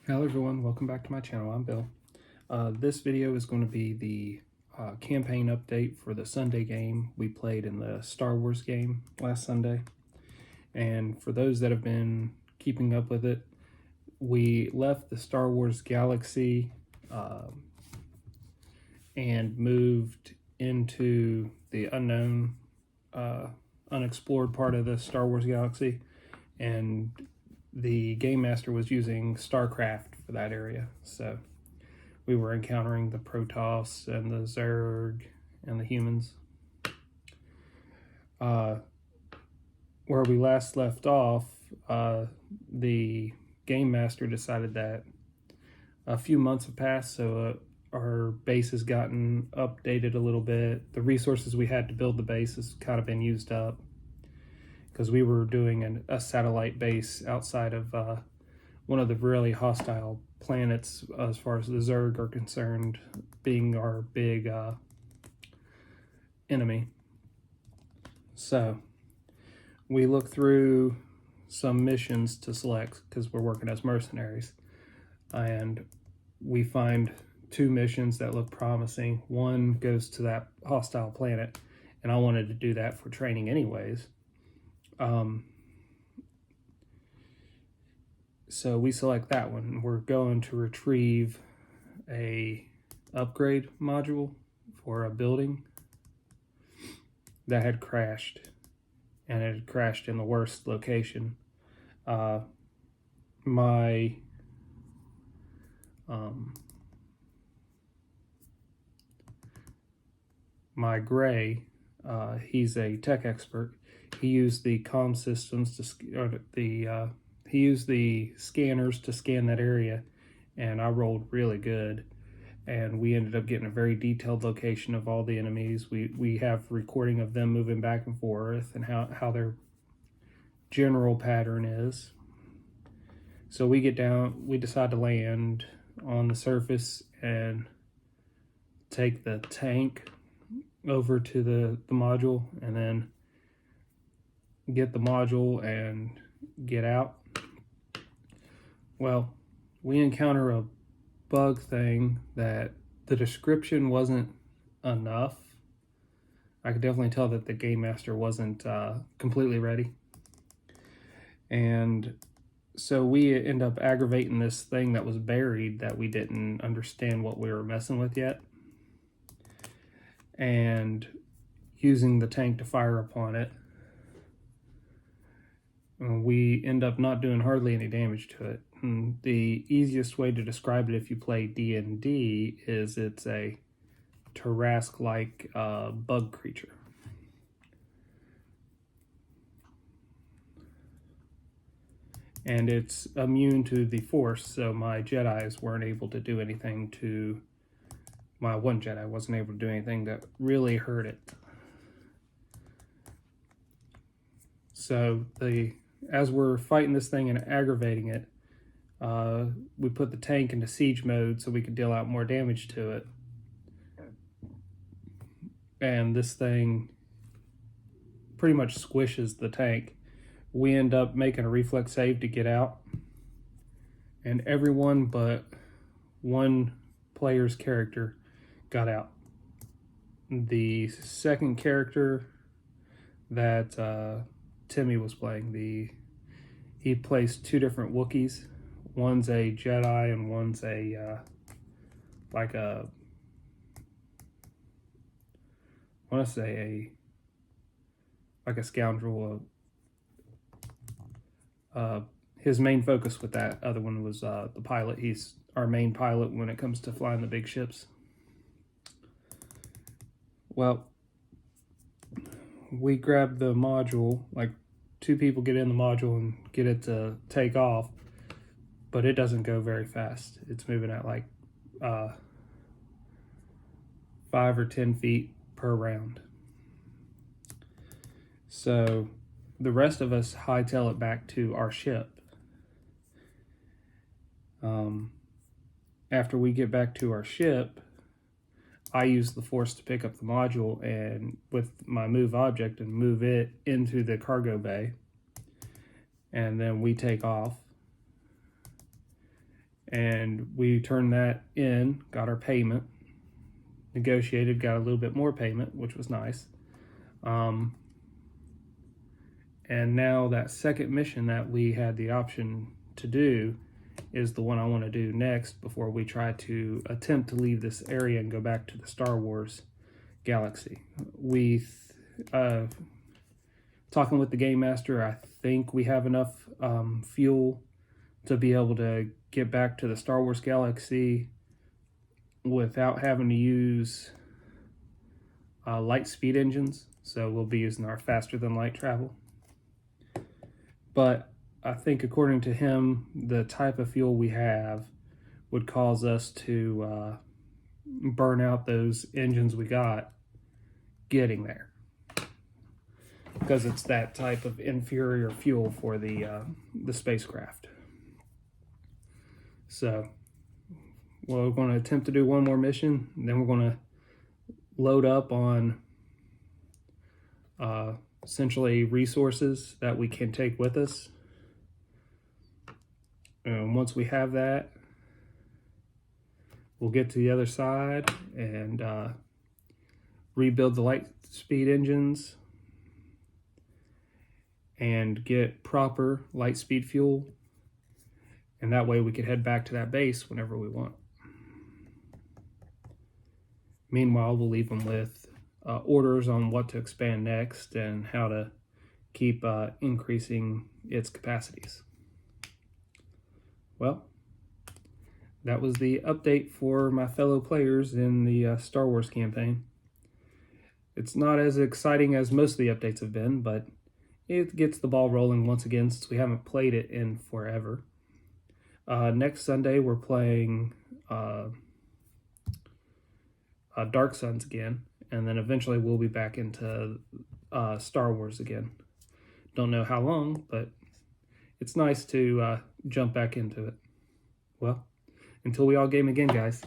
Hello everyone, welcome back to my channel. I'm Bill. This video is going to be the campaign update for the Sunday game we played in the Star Wars game last Sunday. And for those that have been keeping up with it, we left the Star Wars galaxy and moved into the unknown, unexplored part of the Star Wars galaxy. And the game master was using StarCraft for that area, so we were encountering the Protoss and the Zerg and the humans. Where we last left off, the game master decided that a few months have passed, so our base has gotten updated a little bit. The resources we had to build the base has kind of been used up, because we were doing a satellite base outside of one of the really hostile planets as far as the Zerg are concerned, being our big enemy. So we look through some missions to select because we're working as mercenaries, and we find two missions that look promising. One goes to that hostile planet, and I wanted to do that for training anyways. So we select that one. We're going to retrieve a upgrade module for a building that had crashed, and it had crashed in the worst location. My gray, he's a tech expert. He used the comm systems he used the scanners to scan that area, and I rolled really good, and we ended up getting a very detailed location of all the enemies. We have recording of them moving back and forth and how their general pattern is. So we get down, we decide to land on the surface and take the tank over to the module, and then get the module and get out. Well, we encounter a bug thing that the description wasn't enough. I could definitely tell that the game master wasn't completely ready. And so we end up aggravating this thing that was buried that we didn't understand what we were messing with yet, and using the tank to fire upon it. We end up not doing hardly any damage to it. And the easiest way to describe it if you play D&D is it's a Tarrasque-like bug creature. And it's immune to the Force, so my Jedis weren't able to do anything to... My one Jedi wasn't able to do anything that really hurt it. So as we're fighting this thing and aggravating it, we put the tank into siege mode so we could deal out more damage to it. And this thing pretty much squishes the tank. We end up making a reflex save to get out, and everyone but one player's character got out. The second character that Timmy was playing, he plays two different Wookiees. One's a Jedi and one's a like a, I want to say like a scoundrel. His main focus with that other one was the pilot. He's our main pilot when it comes to flying the big ships. Well, we grab the module, like two people get in the module and get it to take off, but it doesn't go very fast. It's moving at like 5 or 10 feet per round. So the rest of us hightail it back to our ship. After we get back to our ship, I use the Force to pick up the module and with my move object and move it into the cargo bay, and then we take off. and we turned that in, got our payment, negotiated, got a little bit more payment, which was nice. And now that second mission that we had the option to do is the one I want to do next before we try to attempt to leave this area and go back to the Star Wars galaxy. Talking with the game master, I think we have enough fuel to be able to get back to the Star Wars galaxy without having to use light speed engines. So we'll be using our faster than light travel. But I think according to him, the type of fuel we have would cause us to burn out those engines we got getting there, because it's that type of inferior fuel for the spacecraft. So we're going to attempt to do one more mission, and then we're going to load up on essentially resources that we can take with us. And once we have that, we'll get to the other side and rebuild the light speed engines and get proper light speed fuel, and that way we can head back to that base whenever we want. Meanwhile, we'll leave them with orders on what to expand next and how to keep increasing its capacities. Well, that was the update for my fellow players in the Star Wars campaign. It's not as exciting as most of the updates have been, but it gets the ball rolling once again since we haven't played it in forever. Next Sunday, we're playing Dark Suns again, and then eventually we'll be back into Star Wars again. Don't know how long, but it's nice to jump back into it. Well, until we all game again, guys.